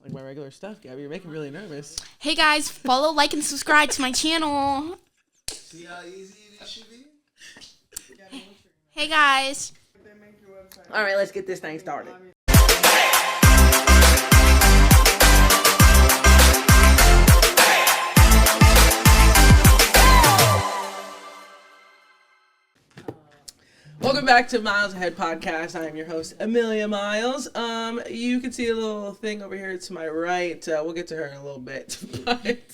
Like my regular stuff, Gabby. You're making me really nervous. Hey guys, follow, like, and subscribe to my channel. See how easy this should be? Hey guys. All right, let's get this thing started. Welcome back to Miles Ahead Podcast. I am your host, Amelia Miles. You can see a little thing over here to my right. We'll get to her in a little bit. But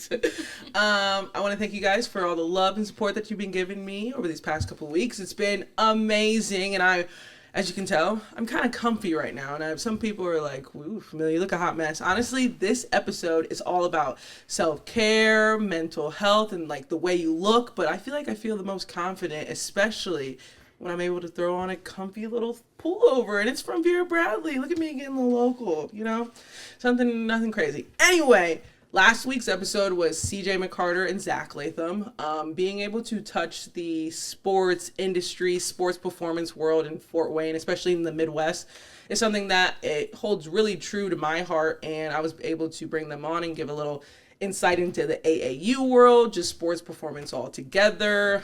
I want to thank you guys for all the love and support that you've been giving me over these past couple of weeks. It's been amazing. And as you can tell, I'm kind of comfy right now. And some people are like, "Ooh, Amelia, you look a hot mess." Honestly, this episode is all about self-care, mental health, and like the way you look. But I feel the most confident, especially when I'm able to throw on a comfy little pullover, and it's from Vera Bradley. Look at me getting a little local, nothing crazy. Anyway, last week's episode was CJ McCarter and Zach Latham. Being able to touch the sports industry, sports performance world in Fort Wayne, especially in the Midwest, is something that it holds really true to my heart, and I was able to bring them on and give a little insight into the AAU world, just sports performance altogether,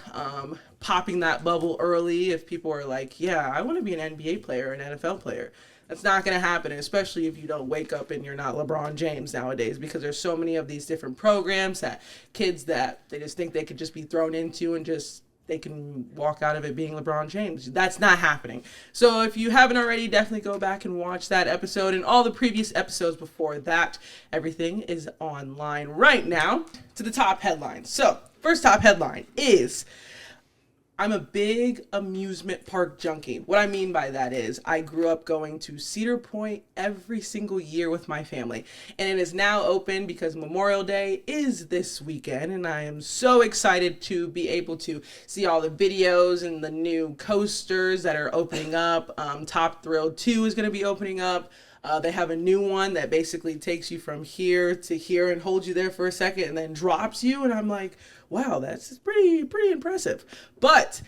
popping that bubble early. If people are like, yeah, I want to be an NBA player, an NFL player, that's not going to happen, especially if you don't wake up and you're not LeBron James nowadays, because there's so many of these different programs that kids that they just think they could just be thrown into and just they can walk out of it being LeBron James. That's not happening. So if you haven't already, definitely go back and watch that episode and all the previous episodes before that. Everything is online right now. To the top headlines. So first top headline is, I'm a big amusement park junkie. What I mean by that is I grew up going to Cedar Point every single year with my family. And it is now open because Memorial Day is this weekend. And I am so excited to be able to see all the videos and the new coasters that are opening up. Top Thrill 2 is going to be opening up. They have a new one that basically takes you from here to here and holds you there for a second and then drops you. And I'm like, wow, that's pretty impressive. But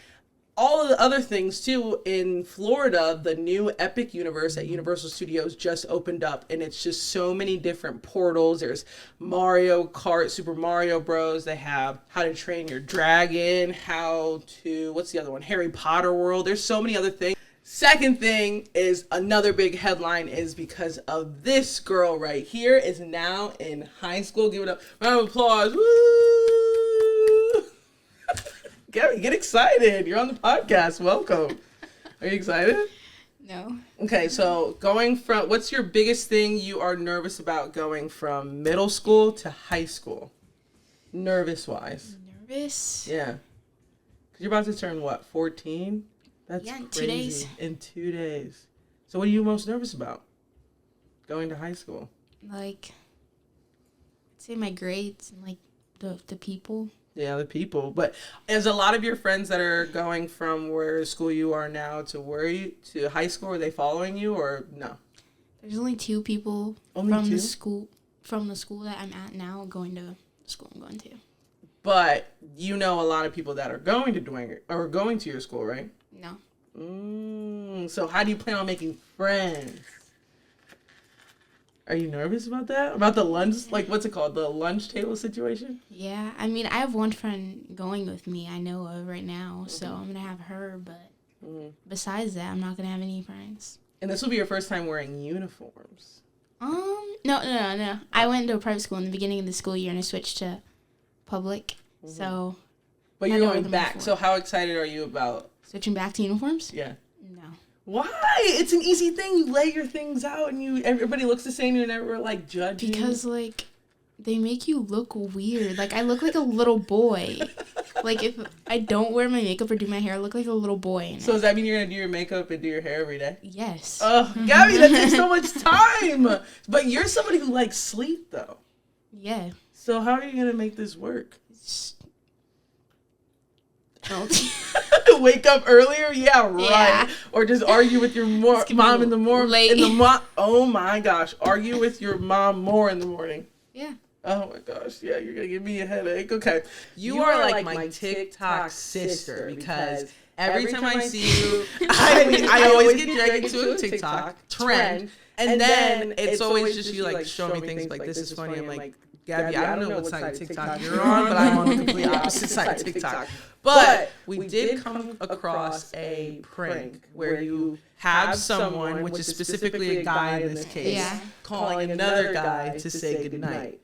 all of the other things too, in Florida, the new Epic Universe at Universal Studios just opened up, and it's just so many different portals. There's Mario Kart, Super Mario Bros. They have How to Train Your Dragon, what's the other one? Harry Potter World. There's so many other things. Second thing is, another big headline is because of this girl right here is now in high school. Give it a round of applause. Woo! Gabby, get excited. You're on the podcast. Welcome. Are you excited? No. Okay, so what's your biggest thing you are nervous about going from middle school to high school? Nervous-wise. Nervous? Yeah. Because you're about to turn, 14? That's in crazy. 2 days. In 2 days. So what are you most nervous about going to high school? Like, I'd say my grades and, like, the people. Yeah, the people. But is a lot of your friends that are going from where school you are now to to high school, are they following you or no? There's only 2 people from the school that I'm at now going to the school I'm going to. But you know a lot of people that are going to your school, right? No. So how do you plan on making friends? Are you nervous about that? About the lunch, what's it called? The lunch table situation? Yeah. I mean, I have one friend going with me I know of right now, so I'm going to have her, but besides that, I'm not going to have any friends. And this will be your first time wearing uniforms. No. I went to a private school in the beginning of the school year, and I switched to public, so... But you're going back, so how excited are you about... Switching back to uniforms? Yeah. No. Why? It's an easy thing. You lay your things out and everybody looks the same. You're never judging. Because they make you look weird. I look like a little boy. If I don't wear my makeup or do my hair, I look like a little boy. So does that mean you're going to do your makeup and do your hair every day? Yes. Oh, Gabby, that takes so much time. But you're somebody who likes sleep, though. Yeah. So how are you going to make this work? Wake up earlier? Yeah, right. Yeah. Or just argue with your mom in the morning. Oh my gosh. Argue with your mom more in the morning. Yeah. Oh my gosh. Yeah, you're going to give me a headache. Okay. You are like my TikTok sister because every time I see you, I always get dragged into a TikTok trend. And then it's always just you like show me things like this is funny. I'm like, Gabby, I don't know what side of TikTok you're on, but I'm on the complete opposite side of TikTok. But we did come across a prank where you have someone, which is specifically a guy in this case, calling another guy to say goodnight.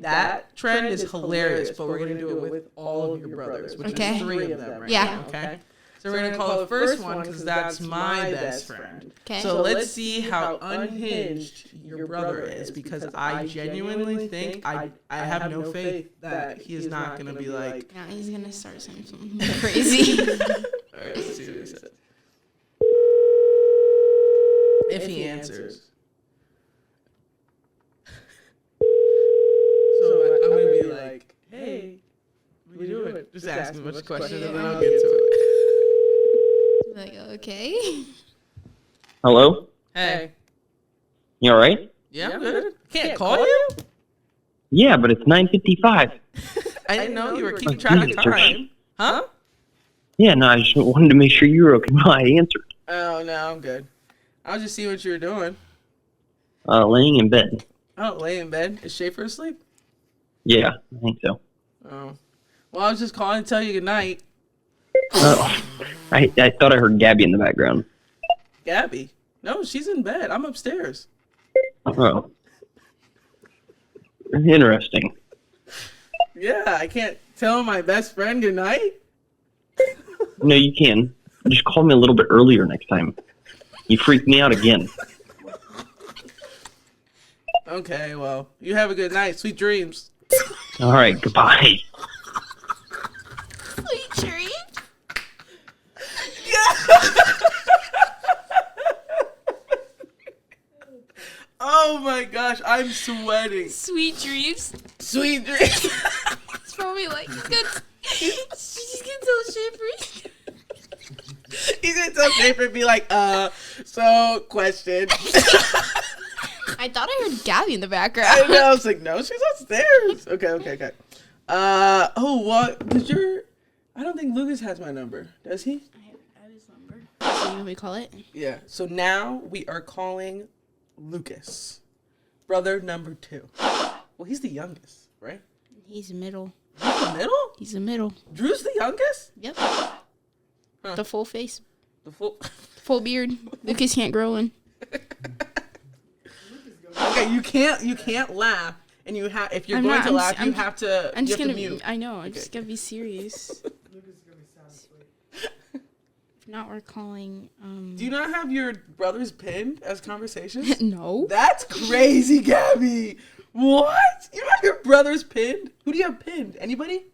That trend is hilarious, but we're going to do it with all of your brothers, which is 3 of them right now, okay? So we're going to call the first one because that's my best friend. Okay. So let's see how unhinged your brother is, because I genuinely think I have no faith that he is not going to be like... Yeah, he's going to start saying something crazy. All right, let's see what he says. If he answers. So I'm going to be like, hey, what are you doing? Just ask me a bunch of questions and then I'll get to it. Like, okay. Hello? Hey. You all right? Yeah, I'm good. Can't call you? Yeah, but it's 9:55. I didn't know you were keeping track of time. Huh? Yeah, no, I just wanted to make sure you were okay while I answered. Oh, no, I'm good. I was just seeing what you were doing. Laying in bed. Oh, lay in bed? Is Schaefer asleep? Yeah, I think so. Oh. Well, I was just calling to tell you goodnight. I thought I heard Gabby in the background. Gabby? No, she's in bed. I'm upstairs. Oh. Interesting. Yeah, I can't tell my best friend goodnight? No, you can. Just call me a little bit earlier next time. You freaked me out again. Okay, well, you have a good night. Sweet dreams. All right, goodbye. Sweet dreams. Oh my gosh, I'm sweating. Sweet dreams. Sweet dreams. It's probably like, she's gonna tell Schaefer. He's gonna tell Schaefer and be like, so, question. I thought I heard Gabby in the background. I know, I was like, no, she's upstairs. Okay. Oh, what? I don't think Lucas has my number. Does he? I have his number. So you want me to call it? Yeah. So now we are calling Lucas, brother number 2. Well, he's the youngest, right? He's the middle. He's the middle? He's the middle. Drew's the youngest? Yep. Huh. The full face. The full beard. Lucas can't grow one. Okay, you can't laugh, and if you're going to laugh, you have to. I'm just gonna mute. I know. I'm just gonna be serious. If not, we're calling. Do you not have your brothers pinned as conversations? No. That's crazy, Gabby. What? You have your brothers pinned? Who do you have pinned? Anybody?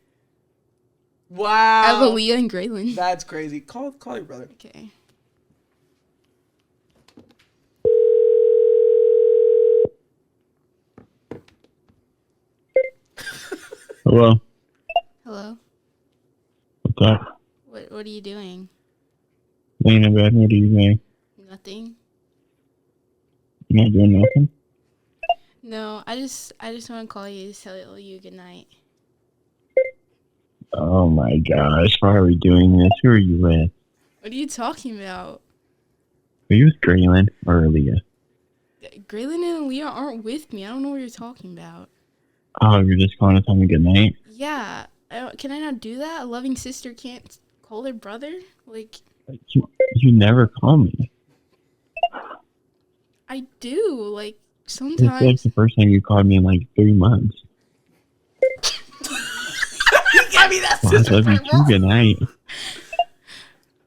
Wow. I have Aaliyah and Graylin. That's crazy. Call your brother. Okay. Hello? Hello. What's up? What are you doing? Laying in bed, what are you doing? Nothing. You're not doing nothing? No, I just want to call you to tell you good night. Oh my gosh, why are we doing this? Who are you with? What are you talking about? Are you with Graylin or Aaliyah? Graylin and Aaliyah aren't with me. I don't know what you're talking about. Oh, you're just calling to tell me good night? Yeah. Can I not do that? A loving sister can't call their brother? Like... You never call me. I do. Like, sometimes... It's like the first time you called me in like 3 months. Gabby, that's well, I love you too, good night.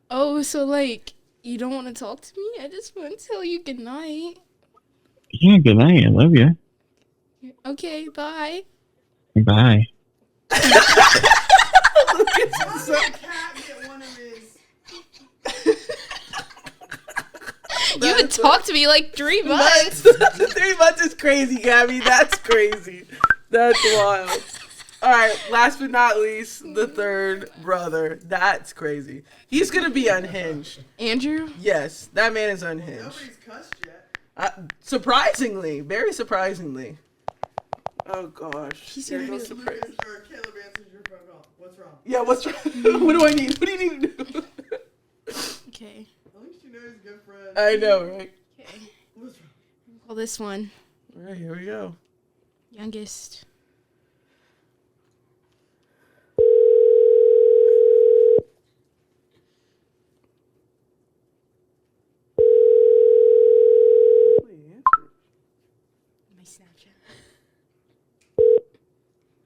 Oh, so like, you don't want to talk to me? I just want to tell you good night. Yeah, good night. I love you. Okay, bye. Bye. You haven't talked to me like 3 months. 3 months is crazy, Gabby. That's crazy. That's wild. All right, last but not least, the third brother. That's crazy. He's going to be unhinged. Andrew? Yes, that man is unhinged. Nobody's cussed yet. Surprisingly. Very surprisingly. Oh, gosh. He's There's gonna no be surprise. Or Caleb answers your phone call. What's wrong? Yeah, what's wrong? What do I need? What do you need to do? Okay. At least you know he's a good friend. I know, right? Okay. What's wrong? Call this one. All right, here we go. Youngest. My Snapchat.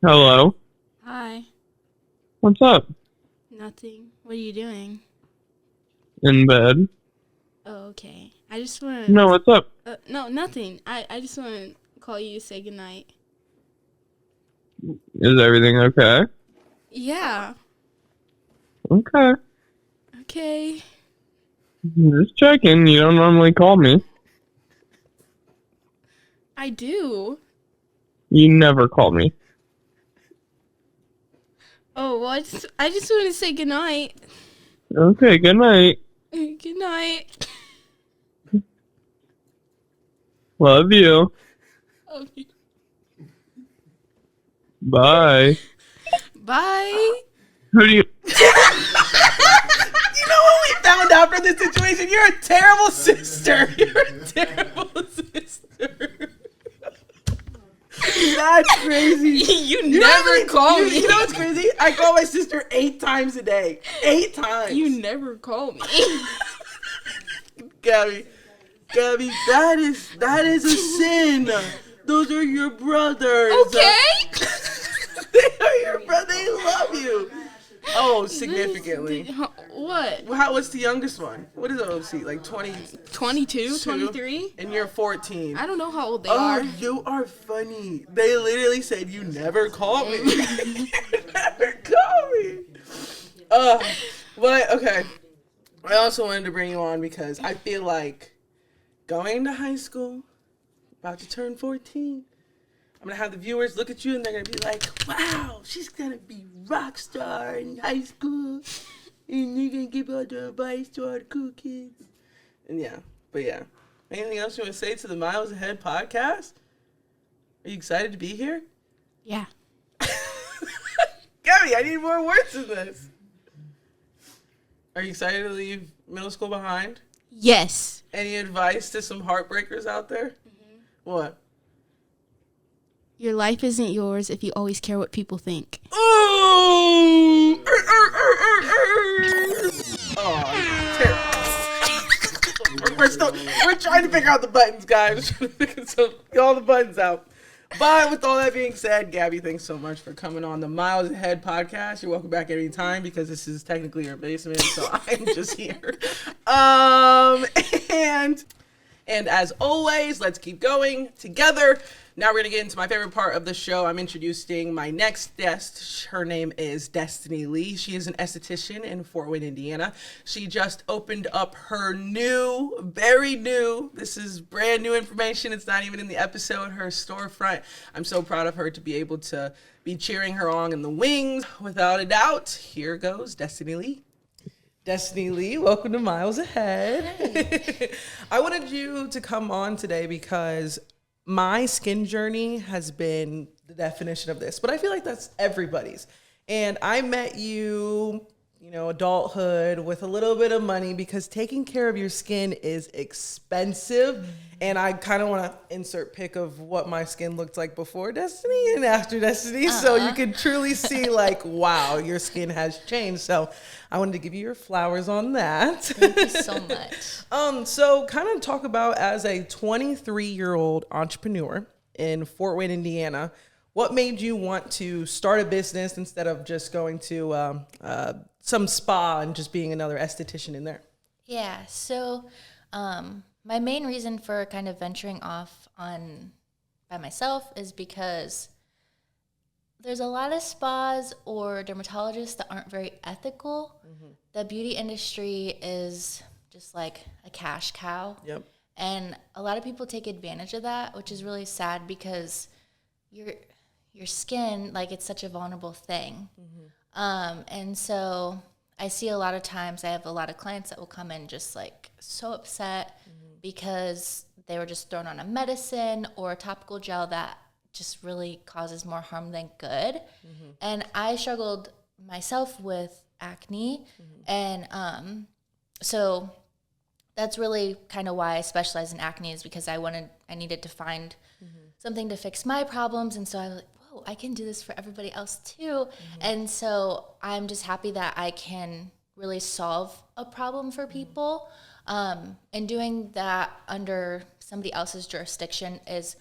Hello. Hi. What's up? Nothing. What are you doing? In bed? Oh, okay. I just want No, what's up? no, nothing. I just want to call you to say goodnight. Is everything okay? Yeah. Okay. Okay. Just checking. You don't normally call me. I do. You never call me. Oh, well, I just want to say goodnight. Okay, good night. Good night. Love you. Okay. Bye. Bye. Who do you... You know what we found out from this situation? You're a terrible sister. You're a terrible sister. That's crazy. You You know how never many- call me. You know what's crazy? I call my sister 8 times a day. 8 times. You never call me. Gabby, that is a sin. Those are your brothers. Okay. They are your brothers. They love you. Oh, significantly. What? What's the youngest one? What is OC? Like 20? 22, 23? And you're 14. I don't know how old they Oh, are. you are funny. They literally said you never call me. You never call me. But okay. I also wanted to bring you on because I feel like going to high school, about to turn 14, I'm gonna have the viewers look at you and they're gonna be like, wow, she's gonna be rock star in high school. And you're gonna give all the advice to all the cool kids. And yeah. Anything else you want to say to the Miles Ahead podcast? Are you excited to be here? Yeah. Gabby, I need more words than this. Are you excited to leave middle school behind? Yes. Any advice to some heartbreakers out there? Mm-hmm. What? Your life isn't yours if you always care what people think. Ooh! We're trying to figure out the buttons, guys. Get all the buttons out. But with all that being said, Gabby, thanks so much for coming on the Miles Ahead podcast. You're welcome back any time because this is technically your basement, so I'm just here. And as always, let's keep going together. Now we're going to get into my favorite part of the show. I'm introducing my next guest. Her name is Destiny Lee. She is an esthetician in Fort Wayne, Indiana. She just opened up her very new, this is brand new information. It's not even in the episode, her storefront. I'm so proud of her to be able to be cheering her on in the wings. Without a doubt, here goes Destiny Lee. Destiny Lee, welcome to Miles Ahead. I wanted you to come on today because my skin journey has been the definition of this, but I feel like that's everybody's. And I met you, adulthood with a little bit of money because taking care of your skin is expensive. And I kind of want to insert pic of what my skin looked like before Destiny and after Destiny. So you can truly see like, wow, your skin has changed. So I wanted to give you your flowers on that. Thank you so much. So kind of talk about as a 23-year-old entrepreneur in Fort Wayne, Indiana, what made you want to start a business instead of just going to some spa and just being another esthetician in there? Yeah, so my main reason for kind of venturing off by myself is because there's a lot of spas or dermatologists that aren't very ethical. Mm-hmm. The beauty industry is just like a cash cow. Yep. And a lot of people take advantage of that, which is really sad because your skin, like, it's such a vulnerable thing. Mm-hmm. And so I see a lot of times, I have a lot of clients that will come in just like so upset because they were just thrown on a medicine or a topical gel that just really causes more harm than good. Mm-hmm. And I struggled myself with acne. Mm-hmm. And so that's really kind of why I specialize in acne, is because I needed to find something to fix my problems. And so I was like, whoa, I can do this for everybody else too. And so I'm just happy that I can really solve a problem for people. And doing that under somebody else's jurisdiction is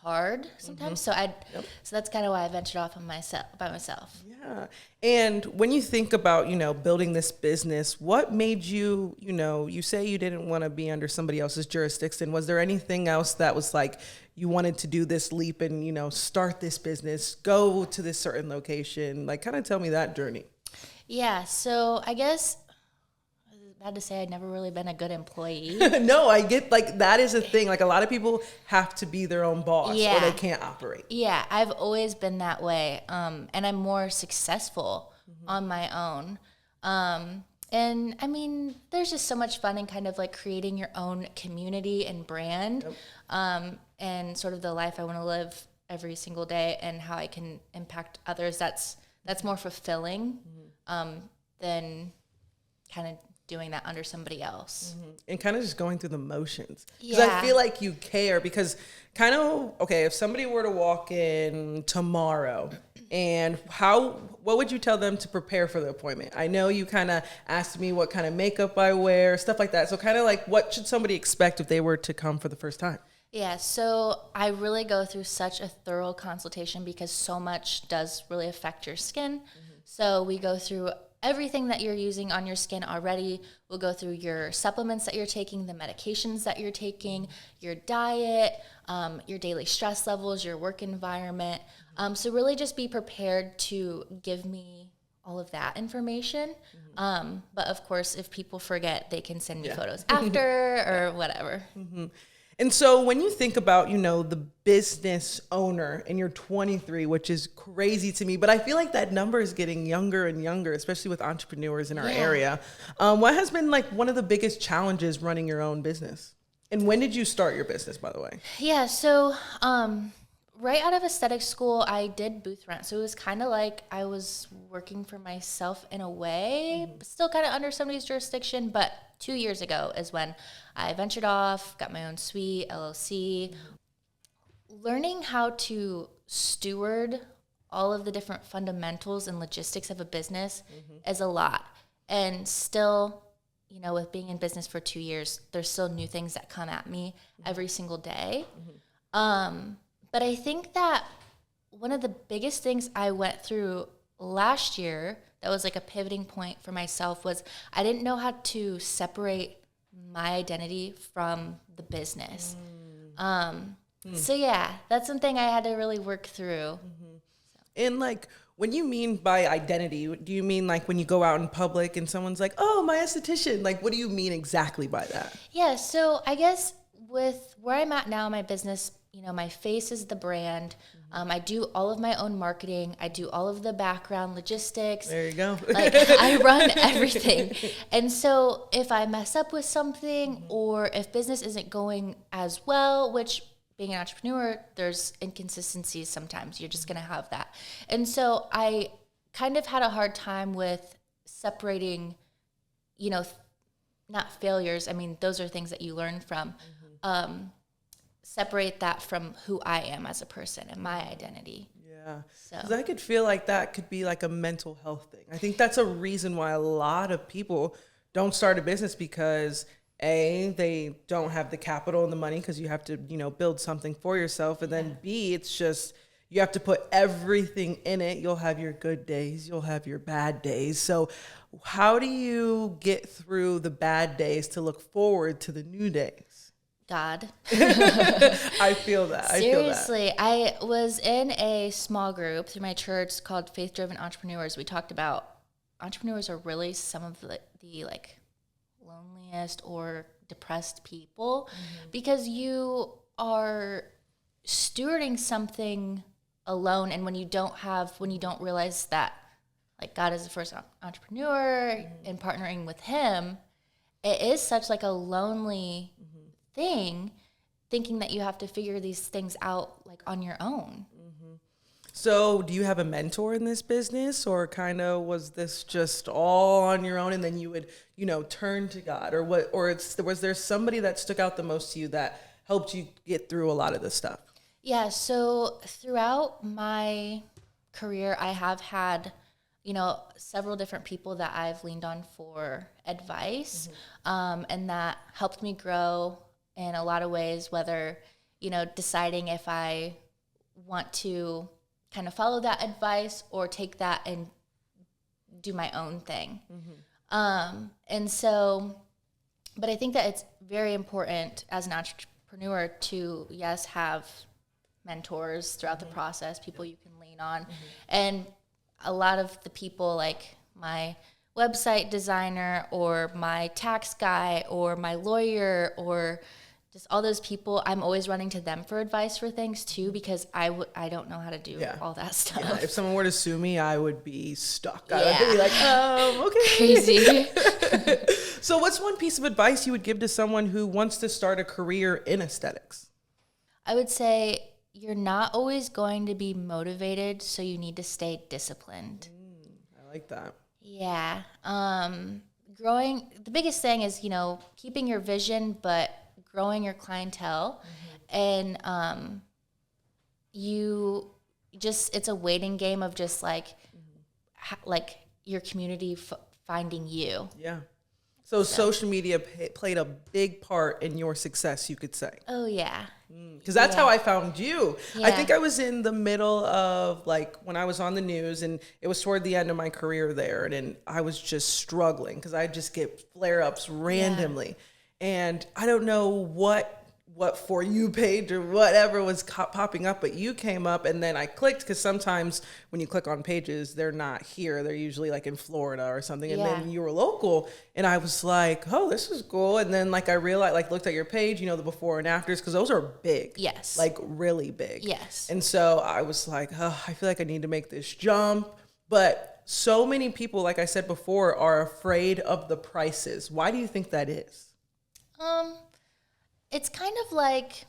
hard sometimes. So so that's kind of why I ventured off on by myself. Yeah. And when you think about, building this business, what made you, you say you didn't want to be under somebody else's jurisdiction. Was there anything else that was like, you wanted to do this leap and, start this business, go to this certain location? Like, kind of tell me that journey. Yeah. So I guess I had to say I'd never really been a good employee. No, I get, like, that is a thing. Like, a lot of people have to be their own boss or they can't operate. Yeah, I've always been that way. And I'm more successful on my own. And I mean, there's just so much fun in kind of like creating your own community and brand, and sort of the life I want to live every single day and how I can impact others. That's more fulfilling than kind of doing that under somebody else. And kind of just going through the motions. Because I feel like you care, because kind of, okay, if somebody were to walk in tomorrow, and what would you tell them to prepare for the appointment? I know you kind of asked me what kind of makeup I wear, stuff like that. So kind of like, what should somebody expect if they were to come for the first time? Yeah, so I really go through such a thorough consultation because so much does really affect your skin. So we go through everything that you're using on your skin already. We'll go through your supplements that you're taking, the medications that you're taking, your diet, your daily stress levels, your work environment. So really just be prepared to give me all of that information. But of course, if people forget, they can send me photos after or whatever. And so when you think about, the business owner and you're 23, which is crazy to me, but I feel like that number is getting younger and younger, especially with entrepreneurs in our area. What has been like one of the biggest challenges running your own business? And when did you start your business, by the way? Yeah, so right out of aesthetic school, I did booth rent. So it was kind of like I was working for myself in a way, still kind of under somebody's jurisdiction. But 2 years ago is when I ventured off, got my own suite, LLC. Learning how to steward all of the different fundamentals and logistics of a business is a lot. And still, with being in business for 2 years, there's still new things that come at me every single day. But I think that one of the biggest things I went through last year that was like a pivoting point for myself was I didn't know how to separate my identity from the business. So yeah, that's something I had to really work through. And like, when you mean by identity, do you mean like when you go out in public and someone's like, oh, my esthetician? Like, what do you mean exactly by that? Yeah, so I guess with where I'm at now in my business, my face is the brand. I do all of my own marketing. I do all of the background logistics. There you go. Like, I run everything. And so if I mess up with something or if business isn't going as well, which being an entrepreneur, there's inconsistencies sometimes. You're just going to have that. And so I kind of had a hard time with separating, not failures. I mean, those are things that you learn from. Separate that from who I am as a person and my identity. Yeah. So. Because I could feel like that could be like a mental health thing. I think that's a reason why a lot of people don't start a business, because A, they don't have the capital and the money, because you have to, build something for yourself. And then B, it's just, you have to put everything in it. You'll have your good days, you'll have your bad days. So how do you get through the bad days to look forward to the new days? God. I feel that. Seriously, I was in a small group through my church called Faith Driven Entrepreneurs. We talked about entrepreneurs are really some of the like loneliest or depressed people because you are stewarding something alone, and when you don't realize that like God is the first entrepreneur and partnering with Him, it is such like a lonely thing, thinking that you have to figure these things out like on your own. So do you have a mentor in this business, or kind of was this just all on your own and then you would, turn to God, or what, or was there somebody that stuck out the most to you that helped you get through a lot of this stuff? Yeah, so throughout my career, I have had, several different people that I've leaned on for advice, and that helped me grow in a lot of ways, whether, deciding if I want to kind of follow that advice or take that and do my own thing. And so, but I think that it's very important as an entrepreneur to, yes, have mentors throughout the process, people you can lean on. And a lot of the people, like my website designer or my tax guy or my lawyer or just all those people, I'm always running to them for advice for things too, because I don't know how to do all that stuff. Yeah, if someone were to sue me, I would be stuck. I Yeah. would be like, okay. Crazy. So what's one piece of advice you would give to someone who wants to start a career in aesthetics? I would say you're not always going to be motivated, so you need to stay disciplined. I like that. Yeah. The biggest thing is, keeping your vision, but growing your clientele. And it's a waiting game of just like your community finding you. Yeah. So social media played a big part in your success, you could say. Oh, yeah. Because that's how I found you. I Yeah. think I was in the middle of when I was on the news, and it was toward the end of my career there. And I was just struggling because I just get flare-ups randomly. And I don't know what For You page or whatever was popping up, but you came up, and then I clicked, because sometimes when you click on pages, they're not here. They're usually in Florida or something. And then you were local, and I was like, oh, this is cool. And then I realized, looked at your page, the before and afters, because those are big. Yes. Really big. Yes. And so I was like, oh, I feel like I need to make this jump. But so many people, like I said before, are afraid of the prices. Why do you think that is? It's kind of like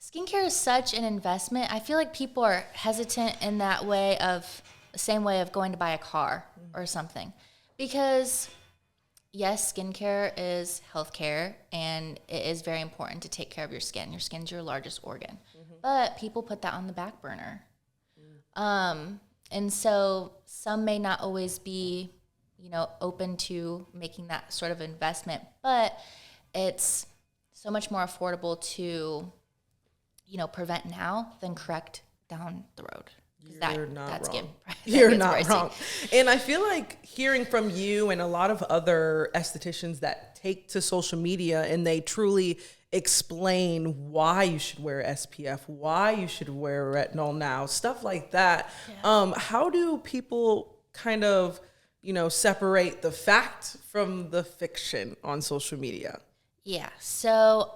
skincare is such an investment. I feel like people are hesitant in that way of the same way of going to buy a car or something. Because yes, skincare is healthcare, and it is very important to take care of your skin. Your skin's your largest organ. But people put that on the back burner. And so some may not always be, open to making that sort of investment, but it's so much more affordable to, prevent now than correct down the road. You're not wrong. That You're gets not pricey. wrong. And I feel like hearing from you and a lot of other estheticians that take to social media and they truly explain why you should wear SPF, why you should wear retinol now, stuff like that. Yeah. How do people kind of, separate the fact from the fiction on social media? Yeah. So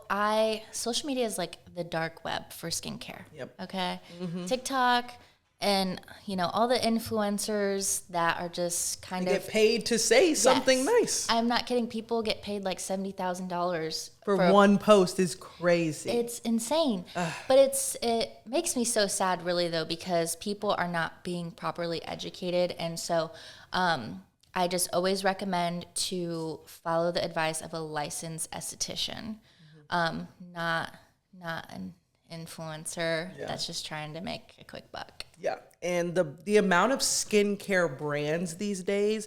social media is like the dark web for skincare. Yep. Okay. TikTok and, all the influencers that are just kind They of get paid to say something nice. I'm not kidding. People get paid like $70,000 For one post is crazy. It's insane. But it makes me so sad, really, though, because people are not being properly educated. And so I just always recommend to follow the advice of a licensed esthetician, not an influencer that's just trying to make a quick buck. Yeah. And the amount of skincare brands these days,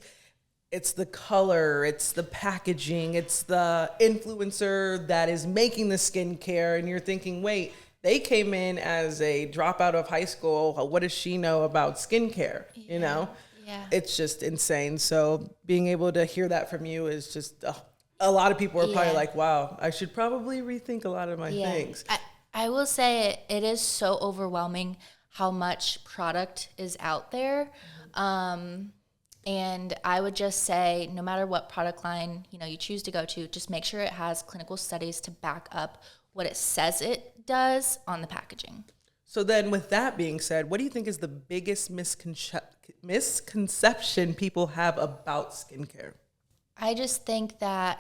it's the color, it's the packaging, it's the influencer that is making the skincare, and you're thinking, wait, they came in as a dropout of high school. What does she know about skincare? Yeah. It's just insane. So being able to hear that from you is just a lot of people are probably like, wow, I should probably rethink a lot of my things. I will say it is so overwhelming how much product is out there. And I would just say, no matter what product line, you choose to go to, just make sure it has clinical studies to back up what it says it does on the packaging. So then with that being said, what do you think is the biggest misconception people have about skincare? I just think that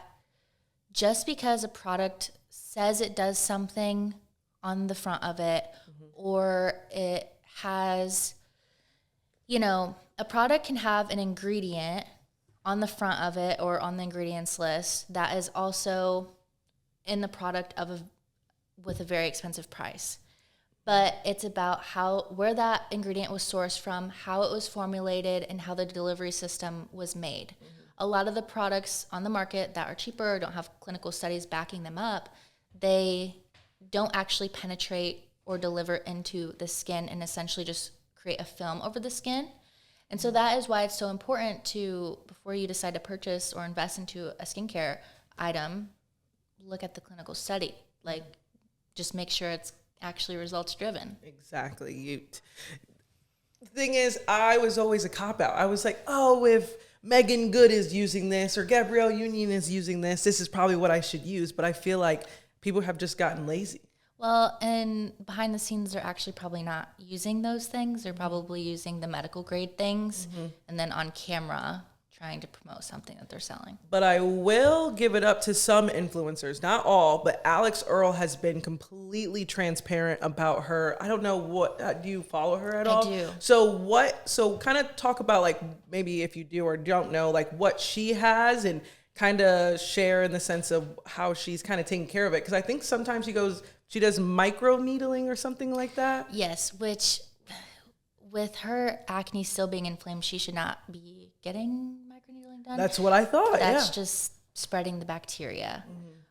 just because a product says it does something on the front of it, or it has you know, a product can have an ingredient on the front of it or on the ingredients list that is also in the product with a very expensive price. But it's about where that ingredient was sourced from, how it was formulated, and how the delivery system was made. A lot of the products on the market that are cheaper or don't have clinical studies backing them up, they don't actually penetrate or deliver into the skin and essentially just create a film over the skin. And so that is why it's so important to, before you decide to purchase or invest into a skincare item, look at the clinical study. Like, just make sure it's actually results driven. Exactly. The thing is, I was always a cop-out. I was like, oh, if Megan Good is using this or Gabrielle Union is using this is probably what I should use. But I feel like people have just gotten lazy. Well, and behind the scenes, they're actually probably not using those things. They're probably using the medical grade things, and then on camera trying to promote something that they're selling. But I will give it up to some influencers, not all, but Alex Earl has been completely transparent about her. I don't know do you follow her at all? I do. So kind of talk about, like, maybe if you do or don't know, like what she has, and kind of share in the sense of how she's kind of taking care of it. Because I think sometimes she does micro needling or something like that. Yes, which with her acne still being inflamed, she should not be getting microneedling done. That's what I thought. That's just spreading the bacteria.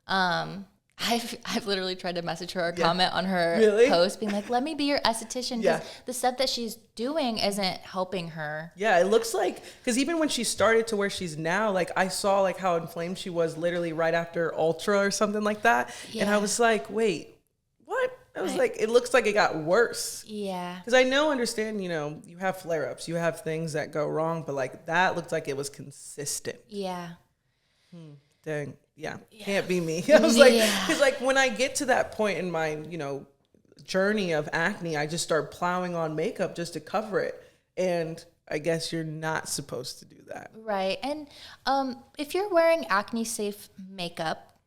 I've literally tried to message her or comment on her post, being like, "Let me be your esthetician." Because the stuff that she's doing isn't helping her. Yeah, it looks like, because even when she started to where she's now, like I saw like how inflamed she was literally right after Ultra or something like that, and I was like, wait. What? I was like, it looks like it got worse. Yeah. Because I understand, you have flare-ups, you have things that go wrong, but like that looked like it was consistent. Yeah. Dang. Yeah. Can't be me. I was like, because like when I get to that point in my, journey of acne, I just start plowing on makeup just to cover it. And I guess you're not supposed to do that. Right. And if you're wearing acne safe makeup,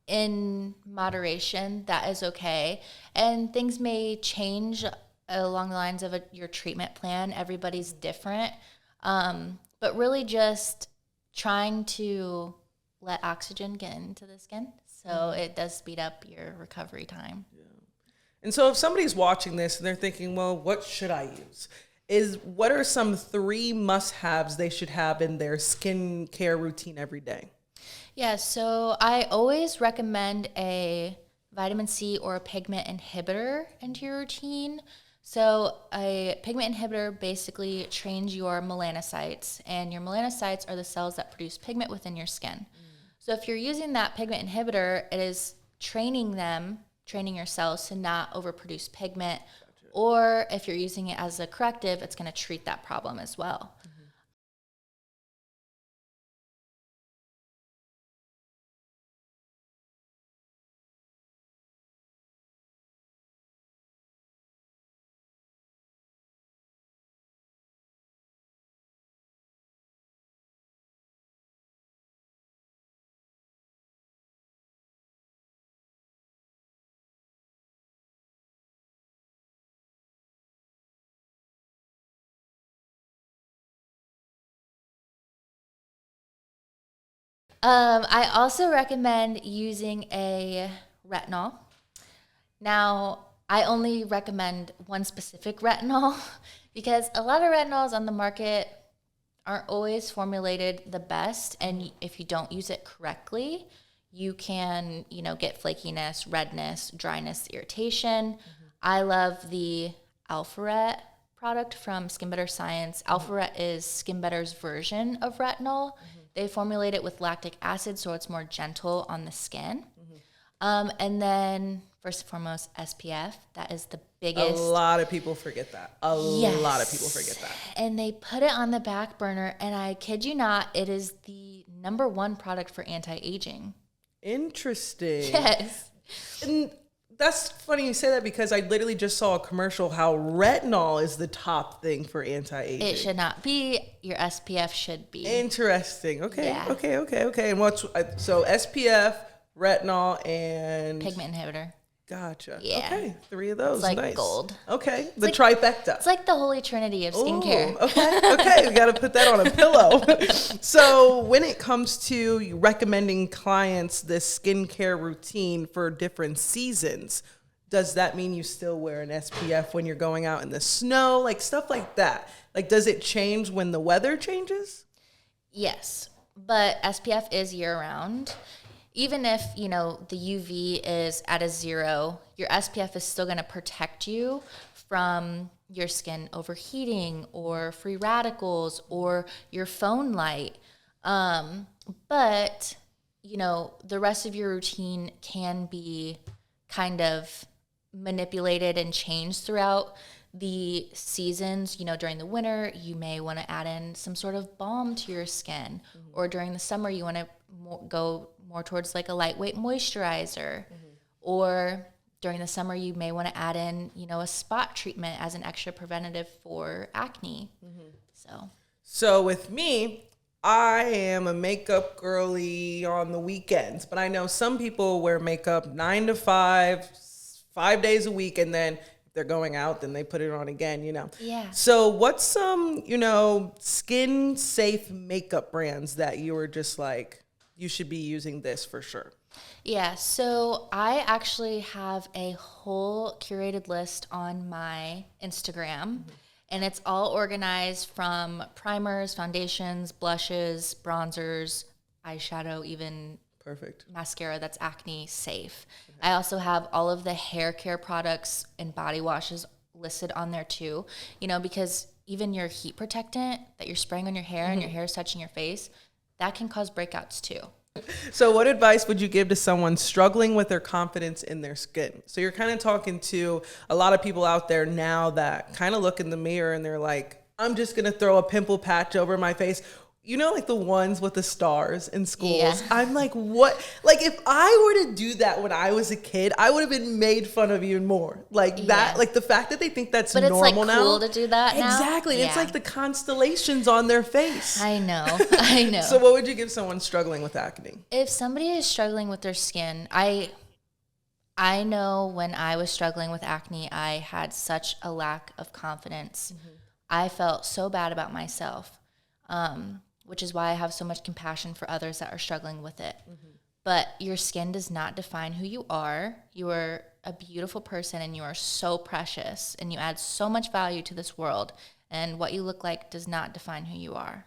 in moderation, that is okay. And things may change along the lines of your treatment plan. Everybody's different. But really just trying to let oxygen get into the skin. So it does speed up your recovery time. Yeah. And so if somebody's watching this and they're thinking, well, what should I use? What are some 3 must-haves they should have in their skincare routine every day? Yeah, so I always recommend a vitamin C or a pigment inhibitor into your routine. So a pigment inhibitor basically trains your melanocytes, and your melanocytes are the cells that produce pigment within your skin. So if you're using that pigment inhibitor, it is training your cells to not overproduce pigment. Gotcha. Or if you're using it as a corrective, it's going to treat that problem as well. I also recommend using a retinol. Now, I only recommend one specific retinol because a lot of retinols on the market aren't always formulated the best, and if you don't use it correctly, you can, get flakiness, redness, dryness, irritation. I love the Alpharet product from Skin Better Science. Alpharet is Skin Better's version of retinol. They formulate it with lactic acid, so it's more gentle on the skin. And then, first and foremost, SPF. That is the biggest. A lot of people forget that. A lot of people forget that. And they put it on the back burner, and I kid you not, it is the #1 product for anti-aging. Interesting. Yes. And that's funny you say that, because I literally just saw a commercial how retinol is the top thing for anti-aging. It should not be. Your SPF should be. Interesting. Okay. Yeah. Okay. And so SPF, retinol, and pigment inhibitor. Gotcha. Yeah. Okay, 3 of those. It's like nice. gold. Okay, the like- trifecta. It's like the holy trinity of skincare. Ooh, okay, we got to put that on a pillow. So when it comes to recommending clients this skincare routine for different seasons, does that mean you still wear an SPF when you're going out in the snow? Like stuff like that. Like, does it change when the weather changes? Yes, but SPF is year round. Even if, the UV is at a 0, your SPF is still going to protect you from your skin overheating or free radicals or your phone light. But, the rest of your routine can be kind of manipulated and changed throughout the seasons. During the winter, you may want to add in some sort of balm to your skin, or during the summer, you want to go more towards like a lightweight moisturizer, or during the summer, you may want to add in, a spot treatment as an extra preventative for acne. So with me, I am a makeup girly on the weekends, but I know some people wear makeup 9 to 5, 5 days a week, and then if they're going out, then they put it on again, Yeah. So what's some, skin safe makeup brands that you were just like, you should be using this for sure? Yeah, so I actually have a whole curated list on my Instagram, and it's all organized from primers, foundations, blushes, bronzers, eyeshadow, even Perfect. mascara that's acne safe. I also have all of the hair care products and body washes listed on there too, because even your heat protectant that you're spraying on your hair and your hair is touching your face, that can cause breakouts too. So what advice would you give to someone struggling with their confidence in their skin? So you're kind of talking to a lot of people out there now that kind of look in the mirror and they're like, I'm just going to throw a pimple patch over my face. Like the ones with the stars in schools. Yeah. I'm like, what? Like if I were to do that when I was a kid, I would have been made fun of even more. Like that, Yeah. like the fact that they think that's But it's normal like now. cool to do that now. Exactly. Yeah. It's like the constellations on their face. I know. So what would you give someone struggling with acne? If somebody is struggling with their skin, I know when I was struggling with acne, I had such a lack of confidence. I felt so bad about myself, which is why I have so much compassion for others that are struggling with it. But your skin does not define who you are. You are a beautiful person, and you are so precious, and you add so much value to this world. And what you look like does not define who you are.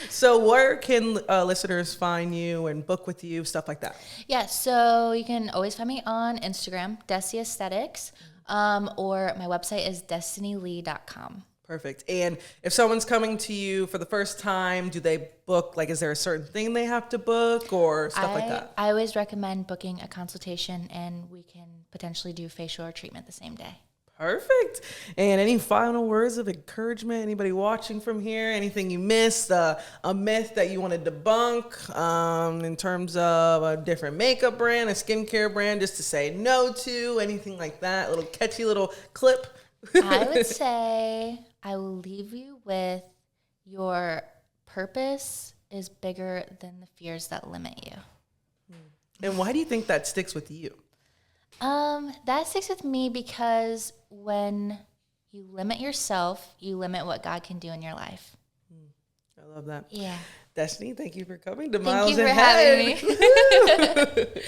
So where can listeners find you and book with you, stuff like that? Yeah, so you can always find me on Instagram, Desi Esthetics, or my website is destinylee.com. Perfect. And if someone's coming to you for the first time, do they book, like, is there a certain thing they have to book or stuff like that? I always recommend booking a consultation, and we can potentially do facial or treatment the same day. Perfect. And any final words of encouragement? Anybody watching from here? Anything you missed? A myth that you want to debunk in terms of a different makeup brand, a skincare brand, just to say no to? Anything like that? A little catchy little clip? I would say I will leave you with your purpose is bigger than the fears that limit you. And why do you think that sticks with you? That sticks with me because when you limit yourself, you limit what God can do in your life. I love that. Yeah. Destiny, thank you for coming to Thank Miles you for Ahead. having me.